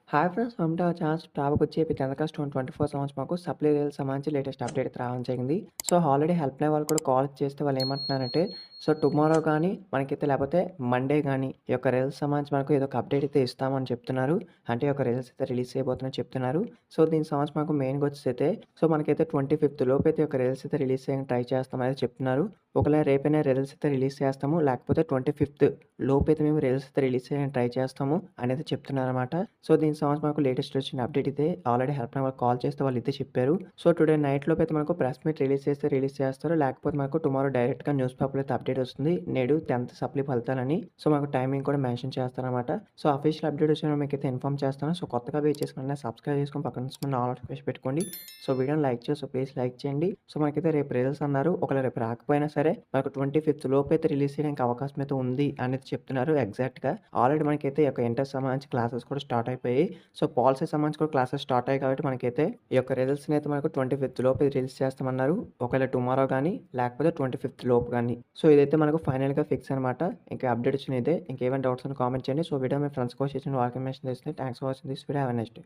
Hi friends! Welcome to our channel టాపికొచ్చి AP 10th class 2024 సంవత్సరం మాకు సప్లై రిజల్ట్స్ సంబంధించి లేటెస్ట్ అప్డేట్ అయితే రావడం జరిగింది. సో, ఆల్రెడీ హెల్ప్ లైన్ వాళ్ళు కూడా కాల్ చేస్తే వాళ్ళు ఏమంటున్నారంటే, సో, టుమారో గానీ మనకైతే లేకపోతే మండే గానీ ఈ యొక్క రిజల్ట్స్ సంబంధించి మనకు ఏదో ఒక అప్డేట్ అయితే ఇస్తామని చెప్తున్నారు. అంటే ఈ యొక్క రిజల్ట్స్ అయితే రిలీజ్ చేయబోతున్నారని చెప్తున్నారు. సో, దీనికి సంబంధించి మనకు మెయిన్‌గా వచ్చేసైతే సో, మనకైతే 25థ్ లోపైతే ఈ యొక్క రిజల్ట్స్ అయితే రిలీజ్ చేయడానికి ట్రై చేస్తామని చెప్తున్నారు. ఒకవేళ రేపైనా రిజల్ట్స్ అయితే రిలీజ్ చేస్తాము. లేకపోతే 25థ్ లోపైతే మేము రిజల్ట్స్ అయితే రిలీజ్ చేయడానికి ట్రై చేస్తాము అనేది చెప్తున్నారనమాట. సో, దీనికి సంబంధించి మనకు లేటెస్ట్ వచ్చిన అప్డేట్ అయితే ఆల్రెడీ హెల్ప్ లైన్ వాళ్ళకి కాల్ చేస్తే వాళ్ళైతే చెప్పారు. సో, టుడే నైట్ లోపు అయితే మనకు ప్రెస్ మీట్ రిలీజ్ చేస్తే రిలీజ్ చేస్తారు. లేకపోతే మనకు టుమారో డైరెక్ట్‌గా న్యూస్ పేపర్‌లో అయితే అప్డేట్ వస్తుంది. నేడు 10th సప్లీ ఫలితాలని. సో, మనకు టైమింగ్ కూడా మెన్షన్ చేస్తారనమాట. సో, అఫీషియల్ అప్డేట్ వచ్చినప్పుడు మీకైతే ఇన్ఫార్మ్ చేస్తాను. సో, కొత్తగా వెయిట్ చేసుకున్న సబ్స్క్రైబ్ చేసుకొని పక్కన చూసుకుని ఆల్ నోటిఫికేషన్ పెట్టుకోండి. సో, వీడియోని లైక్ చేసి ప్లీజ్ లైక్ చేయండి. సో, మనకైతే రేపు రిజల్ట్స్ అన్నారు. ఒకవేళ రేపు రాకపోయినా సరే మనకు 25థ్ లోపు అయితే రిలీజ్ చేయడానికి అవకాశం అయితే ఉంది అనేది చెప్తున్నారు ఎగ్జాక్ట్‌గా. ఆల్రెడీ మనకైతే ఈ యొక్క ఇంటర్ సంబంధించి క్లాసెస్ కూడా స్టార్ట్ అయిపోయాయి. సో, పాలిసీ సంబంధించి కూడా క్లాసెస్ స్టార్ట్ అయ్యాయి కాబట్టి మనకైతే ఈ యొక్క రిజల్ట్స్‌ని అయితే మనకు 25థ్ లోపు రిలీజ్ చేస్తామన్నారు. ఒకవేళ టుమారో గానీ, లేకపోతే 25థ్ లోపు గానీ. సో, ఇదైతే మనకు ఫైనల్‌గా ఫిక్స్ అనమాట. ఇంకా అప్డేట్ వచ్చిన ఇదే. ఇంకేమైనా డౌట్స్ ఉంటే కామెంట్ చేయండి. సో, వీడియో మీ ఫ్రెండ్స్ కూడా షేర్ చేయండి. వాళ్ళకి ఇన్ఫర్మేషన్ తెలిస్తే thanks for watching this video. Have a nice day.